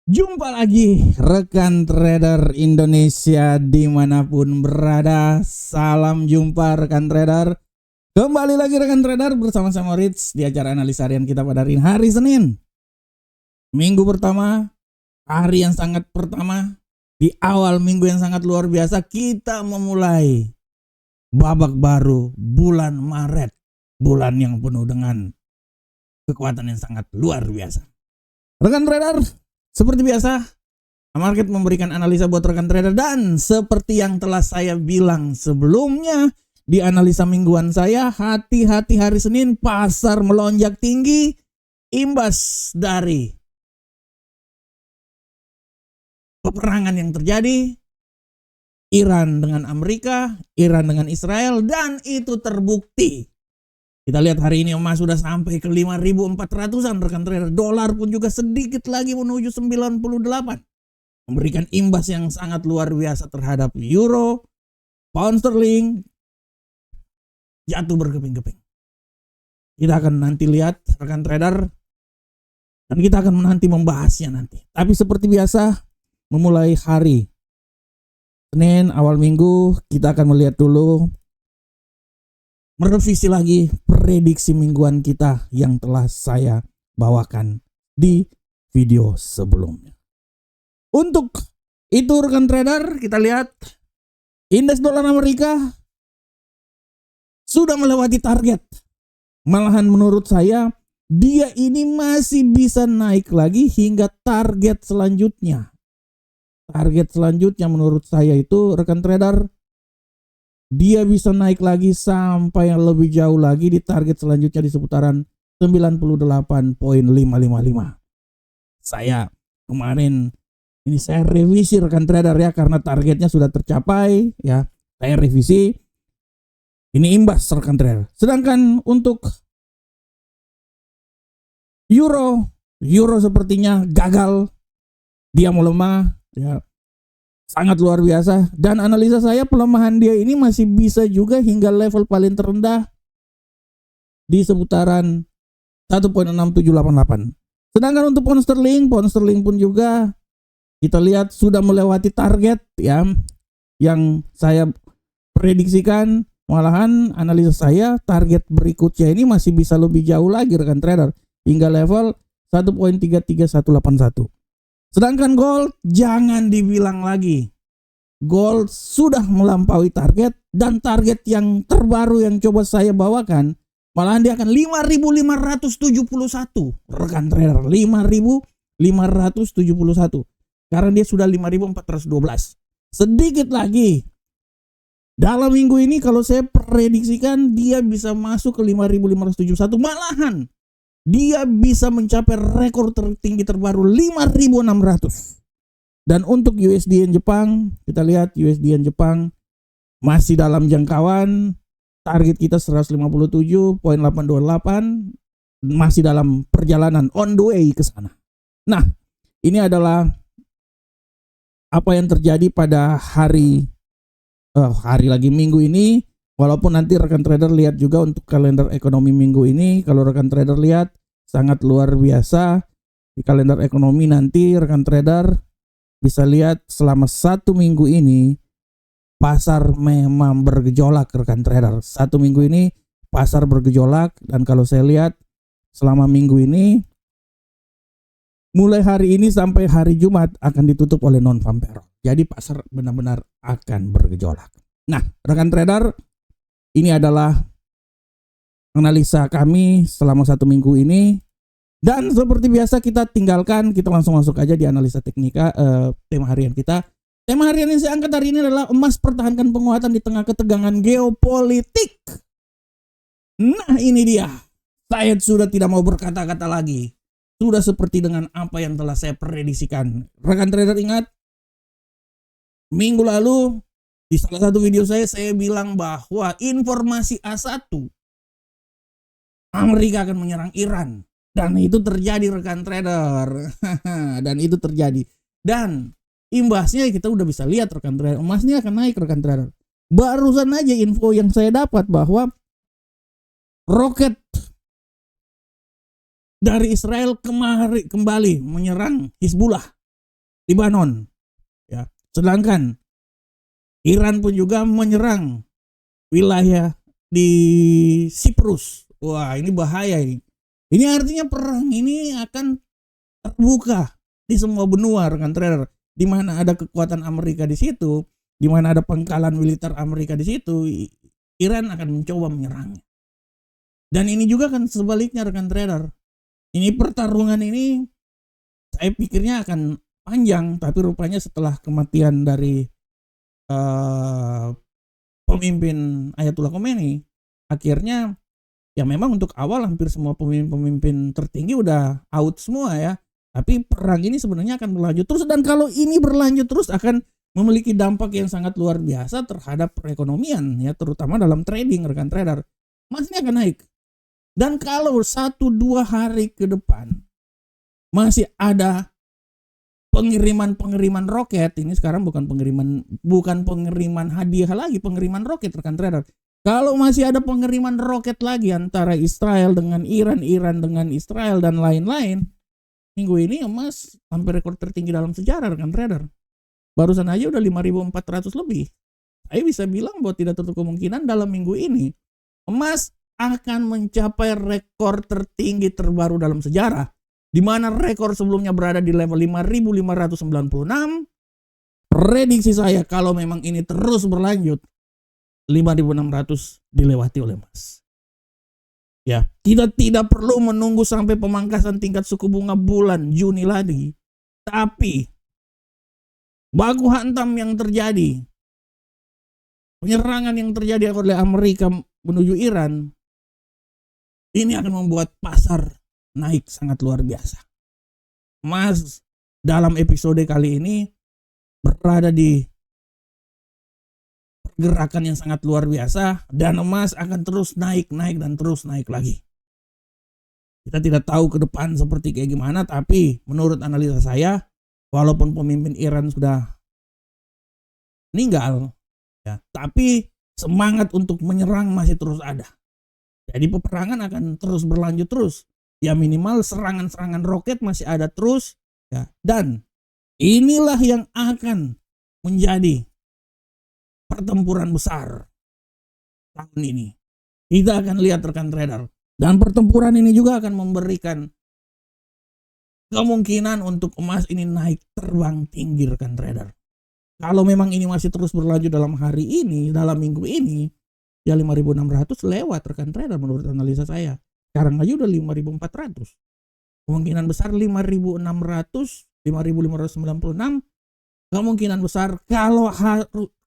Jumpa lagi rekan trader Indonesia dimanapun berada. Salam jumpa rekan trader. Kembali lagi rekan trader bersama saya Moritz di acara analisa harian kita pada hari Senin. Minggu pertama, hari yang sangat pertama. Di awal minggu yang sangat luar biasa kita memulai babak baru bulan Maret. Bulan yang penuh dengan kekuatan yang sangat luar biasa. Rekan trader, seperti biasa, market memberikan analisa buat rekan trader dan seperti yang telah saya bilang sebelumnya di analisa mingguan saya, hati-hati hari Senin pasar melonjak tinggi imbas dari peperangan yang terjadi Iran dengan Amerika, Iran dengan Israel, dan itu terbukti. Kita lihat hari ini emas sudah sampai ke 5.400-an rekan trader. Dolar pun juga sedikit lagi menuju 98. Memberikan imbas yang sangat luar biasa terhadap euro, pound sterling, jatuh berkeping-keping. Kita akan nanti lihat rekan trader dan kita akan nanti membahasnya nanti. Tapi seperti biasa memulai hari Senin awal minggu kita akan melihat dulu, merevisi lagi prediksi mingguan kita yang telah saya bawakan di video sebelumnya. Untuk itu rekan trader, kita lihat indeks dolar Amerika sudah melewati target. Malahan menurut saya dia ini masih bisa naik lagi hingga target selanjutnya. Target selanjutnya menurut saya itu rekan trader, dia bisa naik lagi sampai yang lebih jauh lagi di target selanjutnya di seputaran 98.555. Saya kemarin ini saya revisi rekan trader ya, karena targetnya sudah tercapai ya. Saya revisi. Ini imbas rekan trader. Sedangkan untuk euro sepertinya gagal. Dia melemah ya. Sangat luar biasa, dan analisa saya pelemahan dia ini masih bisa juga hingga level paling terendah di seputaran 1.6788. Sedangkan untuk pound sterling pun juga kita lihat sudah melewati target ya yang saya prediksikan. Malahan analisa saya target berikutnya ini masih bisa lebih jauh lagi rekan trader hingga level 1.33181. Sedangkan gold jangan dibilang lagi. Gold sudah melampaui target, dan target yang terbaru yang coba saya bawakan malahan dia akan 5.571 rekan trader, 5.571 karena dia sudah 5.412. Sedikit lagi dalam minggu ini kalau saya prediksikan dia bisa masuk ke 5.571, malahan dia bisa mencapai rekor tertinggi terbaru 5.600. Dan untuk USD Jepang, kita lihat USD Jepang masih dalam jangkauan. Target kita 157.828, masih dalam perjalanan on the way ke sana. Nah, ini adalah apa yang terjadi pada hari lagi minggu ini. Walaupun nanti rekan trader lihat juga untuk kalender ekonomi minggu ini, kalau rekan trader lihat sangat luar biasa di kalender ekonomi nanti rekan trader bisa lihat selama satu minggu ini pasar memang bergejolak rekan trader. Satu minggu ini pasar bergejolak, dan kalau saya lihat selama minggu ini mulai hari ini sampai hari Jumat akan ditutup oleh non-farm payroll. Jadi pasar benar-benar akan bergejolak. Nah, rekan trader, ini adalah analisa kami selama satu minggu ini. Dan seperti biasa kita tinggalkan, kita langsung masuk aja di analisa teknika tema harian kita. Tema harian yang saya angkat hari ini adalah emas pertahankan penguatan di tengah ketegangan geopolitik. Nah ini dia. Saya sudah tidak mau berkata-kata lagi. Sudah seperti dengan apa yang telah saya prediksikan. Rekan trader ingat, minggu lalu di salah satu video saya bilang bahwa informasi A1 Amerika akan menyerang Iran, dan itu terjadi rekan trader. Dan itu terjadi, dan imbasnya kita udah bisa lihat rekan trader, emasnya akan naik rekan trader. Barusan aja info yang saya dapat bahwa roket dari Israel kembali menyerang Hizbullah. Lebanon, ya. Sedangkan Iran pun juga menyerang wilayah di Siprus. Wah, ini bahaya ini. Ini artinya perang ini akan terbuka di semua benua, rekan trader. Di mana ada kekuatan Amerika di situ, di mana ada pangkalan militer Amerika di situ, Iran akan mencoba menyerangnya. Dan ini juga kan sebaliknya, rekan trader. Ini pertarungan ini saya pikirnya akan panjang, tapi rupanya setelah kematian dari pemimpin Ayatullah Khomeini, akhirnya ya memang untuk awal hampir semua pemimpin tertinggi udah out semua ya. Tapi perang ini sebenarnya akan berlanjut terus, dan kalau ini berlanjut terus akan memiliki dampak yang sangat luar biasa terhadap perekonomian ya, terutama dalam trading, rekan trader. Emas ini akan naik. Dan kalau 1-2 hari ke depan masih ada pengiriman roket, ini sekarang bukan pengiriman hadiah lagi, pengiriman roket, rekan trader. Kalau masih ada pengiriman roket lagi antara Israel dengan Iran dengan Israel dan lain-lain, minggu ini emas sampai rekor tertinggi dalam sejarah, rekan trader. Barusan aja udah 5.400 lebih. Saya bisa bilang bahwa tidak tertutup kemungkinan dalam minggu ini emas akan mencapai rekor tertinggi terbaru dalam sejarah, di mana rekor sebelumnya berada di level 5.596. Prediksi saya kalau memang ini terus berlanjut, 5.600 dilewati oleh emas. Ya, kita tidak perlu menunggu sampai pemangkasan tingkat suku bunga bulan Juni lagi. Tapi baku hantam yang terjadi, penyerangan yang terjadi oleh Amerika menuju Iran, ini akan membuat pasar naik sangat luar biasa. Emas dalam episode kali ini berada di pergerakan yang sangat luar biasa, dan emas akan terus naik dan terus naik lagi. Kita tidak tahu ke depan seperti kayak gimana, tapi menurut analisa saya, walaupun pemimpin Iran sudah meninggal ya, tapi semangat untuk menyerang masih terus ada. Jadi peperangan akan terus berlanjut terus. Ya minimal serangan-serangan roket masih ada terus ya. Dan inilah yang akan menjadi pertempuran besar tahun ini. Kita akan lihat, rekan trader. Dan pertempuran ini juga akan memberikan kemungkinan untuk emas ini naik terbang tinggi, rekan trader. Kalau memang ini masih terus berlanjut dalam hari ini, dalam minggu ini, ya 5.600 lewat, rekan trader, menurut analisa saya. Sekarang aja udah 5.400. Kemungkinan besar 5.600, 5.596. Kemungkinan besar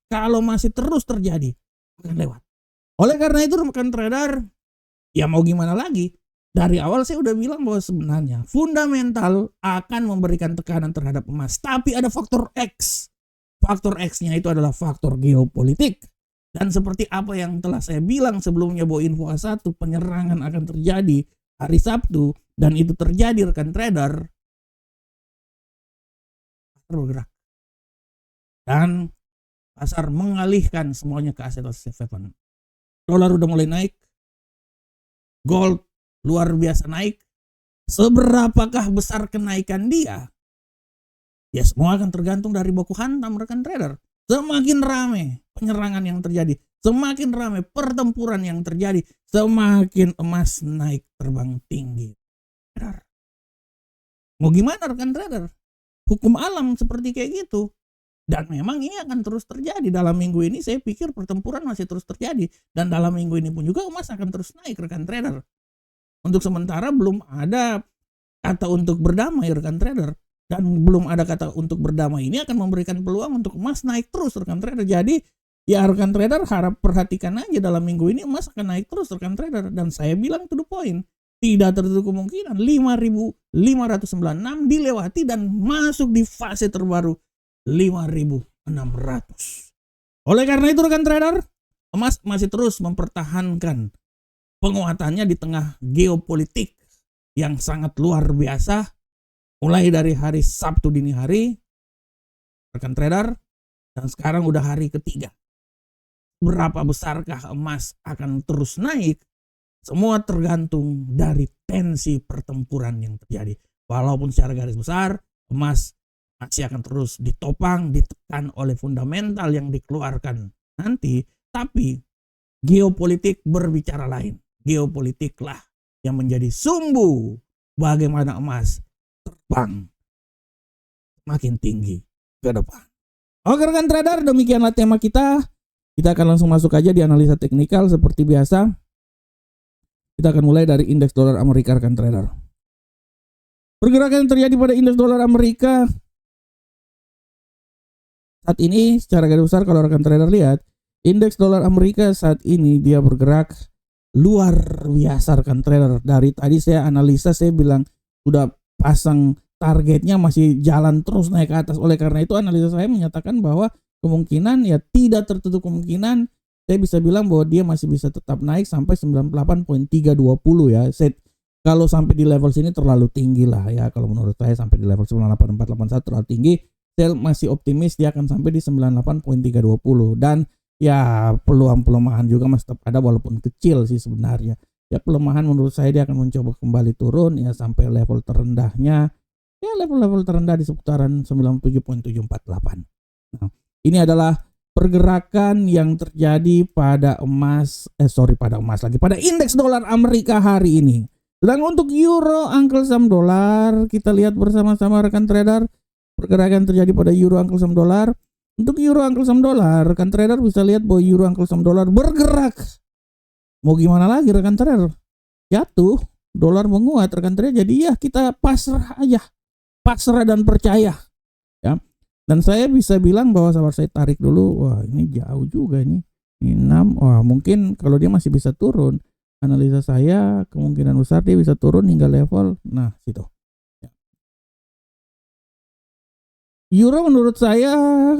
kalau masih terus terjadi akan lewat. Oleh karena itu, rekan trader, ya mau gimana lagi? Dari awal saya udah bilang bahwa sebenarnya fundamental akan memberikan tekanan terhadap emas. Tapi ada faktor X. Faktor X-nya itu adalah faktor geopolitik. Dan seperti apa yang telah saya bilang sebelumnya bahwa info A1 penyerangan akan terjadi hari Sabtu, dan itu terjadi, rekan trader, pasar bergerak. Dan pasar mengalihkan semuanya ke aset safe haven. Dolar udah mulai naik. Gold luar biasa naik. Seberapakah besar kenaikan dia? Ya semua akan tergantung dari baku hantam, rekan trader. Semakin ramai penyerangan yang terjadi, semakin ramai pertempuran yang terjadi, semakin emas naik terbang tinggi. Mau gimana, rekan trader? Hukum alam seperti kayak gitu. Dan memang ini akan terus terjadi. Dalam minggu ini saya pikir pertempuran masih terus terjadi. Dan dalam minggu ini pun juga emas akan terus naik, rekan trader. Untuk sementara belum ada kata untuk berdamai, rekan trader. Dan belum ada kata untuk berdamai ini akan memberikan peluang untuk emas naik terus, rekan trader. Jadi ya rekan trader harap perhatikan aja, dalam minggu ini emas akan naik terus, rekan trader. Dan saya bilang to the point, tidak tertutup kemungkinan 5.596 dilewati dan masuk di fase terbaru 5.600. Oleh karena itu, rekan trader, emas masih terus mempertahankan penguatannya di tengah geopolitik yang sangat luar biasa. Mulai dari hari Sabtu dini hari, rekan trader, dan sekarang udah hari ketiga. Berapa besarkah emas akan terus naik? Semua tergantung dari tensi pertempuran yang terjadi. Walaupun secara garis besar, emas masih akan terus ditopang, ditekan oleh fundamental yang dikeluarkan nanti, tapi geopolitik berbicara lain. Geopolitiklah yang menjadi sumbu bagaimana emas terbang makin tinggi ke depan. Oke rekan trader, demikianlah tema kita. Kita akan langsung masuk aja di analisa teknikal seperti biasa. Kita akan mulai dari indeks dolar Amerika rekan trader. Pergerakan yang terjadi pada indeks dolar Amerika saat ini secara garis besar, kalau rekan trader lihat, indeks dolar Amerika saat ini dia bergerak luar biasa rekan trader. Dari tadi saya analisa, saya bilang sudah pasang targetnya, masih jalan terus naik ke atas. Oleh karena itu analisa saya menyatakan bahwa kemungkinan ya tidak tertutup kemungkinan, saya bisa bilang bahwa dia masih bisa tetap naik sampai 98.320 ya. Kalau sampai di level sini terlalu tinggi lah ya, kalau menurut saya sampai di level 98481 terlalu tinggi. Saya masih optimis dia akan sampai di 98.320 dan ya peluang pelemahan juga masih tetap ada walaupun kecil sih sebenarnya. Ya pelemahan menurut saya dia akan mencoba kembali turun ya sampai level terendahnya. Ya level-level terendah di seputaran 97.748. Nah, ini adalah pergerakan yang terjadi pada pada indeks dolar Amerika hari ini. Dan untuk euro uncle saham dolar, kita lihat bersama-sama rekan trader. Pergerakan terjadi pada euro uncle saham dolar. Untuk euro uncle saham dolar, rekan trader bisa lihat bahwa euro uncle saham dolar bergerak. Mau gimana lagi rekan trader? Jatuh, dolar menguat rekan trader. Jadi ya kita pasrah aja. Pasrah dan percaya. Ya. Dan saya bisa bilang bahwa sabar saya tarik dulu. Wah, ini jauh juga ini. Ini 6. Wah, mungkin kalau dia masih bisa turun. Analisa saya kemungkinan besar dia bisa turun hingga level situ. Euro menurut saya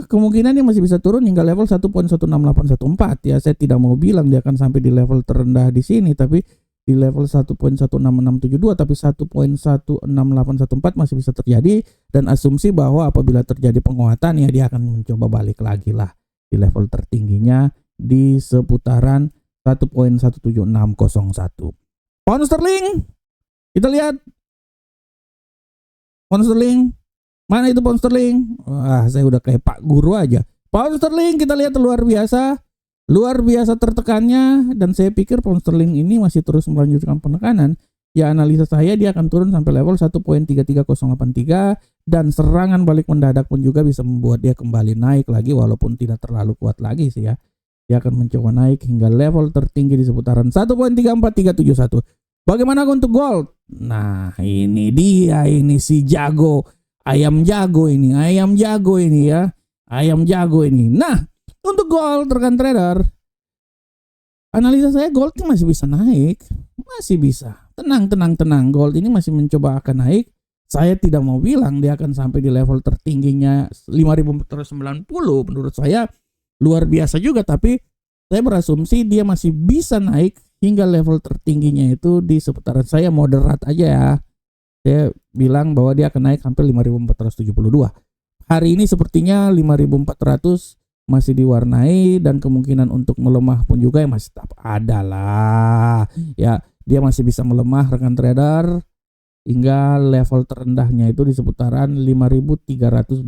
kemungkinan dia masih bisa turun hingga level 1.16814 ya. Saya tidak mau bilang dia akan sampai di level terendah di sini, tapi di level 1.16672, tapi 1.16814 masih bisa terjadi, dan asumsi bahwa apabila terjadi penguatan ya dia akan mencoba balik lagi lah di level tertingginya di seputaran 1.17601. Pound sterling, kita lihat pound sterling. Mana itu pound sterling? Wah, saya udah kayak Pak Guru aja. Pound sterling kita lihat luar biasa tertekannya, dan saya pikir pound sterling ini masih terus melanjutkan penekanan. Ya analisa saya dia akan turun sampai level 1.33083 dan serangan balik mendadak pun juga bisa membuat dia kembali naik lagi walaupun tidak terlalu kuat lagi sih ya. Dia akan mencoba naik hingga level tertinggi di seputaran 1.34371. Bagaimana untuk gold? Nah, ini dia, ini si jago. Ayam jago ini ya. Ayam jago ini. Nah, untuk gold rekan trader, analisa saya gold ini masih bisa naik. Masih bisa. Tenang. Gold ini masih mencoba akan naik. Saya tidak mau bilang dia akan sampai di level tertingginya 5.490. Menurut saya luar biasa juga, tapi saya berasumsi dia masih bisa naik hingga level tertingginya itu di seputaran, saya moderat aja ya. Saya bilang bahwa dia akan naik sampai 5.472. Hari ini sepertinya 5.400 masih diwarnai, dan kemungkinan untuk melemah pun juga ya masih tetap ada lah. Ya, dia masih bisa melemah rekan trader hingga level terendahnya itu di seputaran 5.326.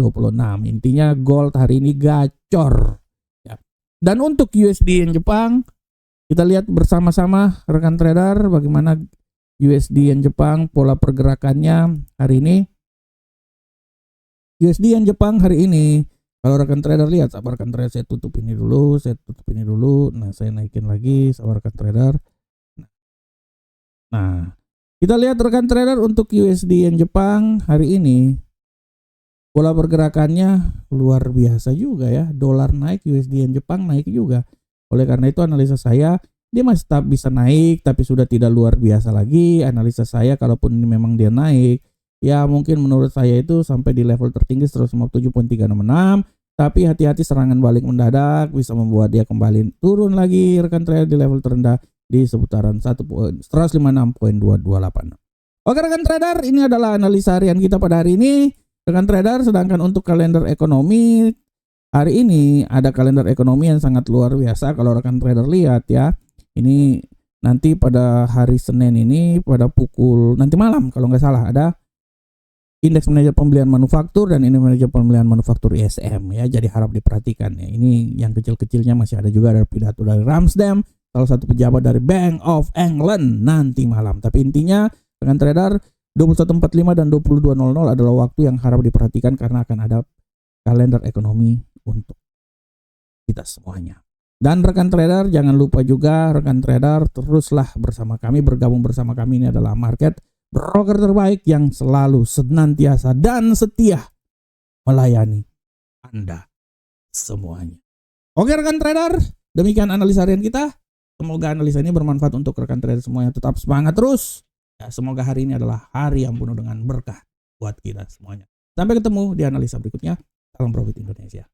Intinya gold hari ini gacor. Ya. Dan untuk USD yen Jepang, kita lihat bersama-sama rekan trader bagaimana USD yen Jepang pola pergerakannya hari ini. USD yen Jepang hari ini, kalau rekan trader lihat, sabar rekan trader, saya tutup ini dulu. Nah, saya naikin lagi, sabar rekan trader. Nah, kita lihat rekan trader untuk USD yen Jepang hari ini pola pergerakannya luar biasa juga ya. Dolar naik, USD yen Jepang naik juga. Oleh karena itu analisa saya dia masih tetap bisa naik, tapi sudah tidak luar biasa lagi. Analisa saya kalaupun ini memang dia naik, ya mungkin menurut saya itu sampai di level tertinggi 157.366. Tapi hati-hati, serangan balik mendadak bisa membuat dia kembali turun lagi rekan trader di level terendah di seputaran 156.228. Oke rekan trader, ini adalah analisa harian kita pada hari ini rekan trader. Sedangkan untuk kalender ekonomi hari ini, ada kalender ekonomi yang sangat luar biasa kalau rekan trader lihat ya. Ini nanti pada hari Senin ini pada pukul nanti malam kalau nggak salah ada indeks manajer pembelian manufaktur dan indeks manajer pembelian manufaktur ISM ya. Jadi harap diperhatikan ya. Ini yang kecil-kecilnya masih ada juga, ada pidato dari Ramsden, salah satu pejabat dari Bank of England nanti malam. Tapi intinya dengan trader 21.45 dan 22.00 adalah waktu yang harap diperhatikan karena akan ada kalender ekonomi untuk kita semuanya. Dan rekan trader, jangan lupa juga rekan trader teruslah bersama kami, bergabung bersama kami. Ini adalah market broker terbaik yang selalu senantiasa dan setia melayani Anda semuanya. Oke rekan trader, demikian analisa harian kita. Semoga analisa ini bermanfaat untuk rekan trader semuanya. Tetap semangat terus. Ya, semoga hari ini adalah hari yang penuh dengan berkah buat kita semuanya. Sampai ketemu di analisa berikutnya. Salam Profit Indonesia.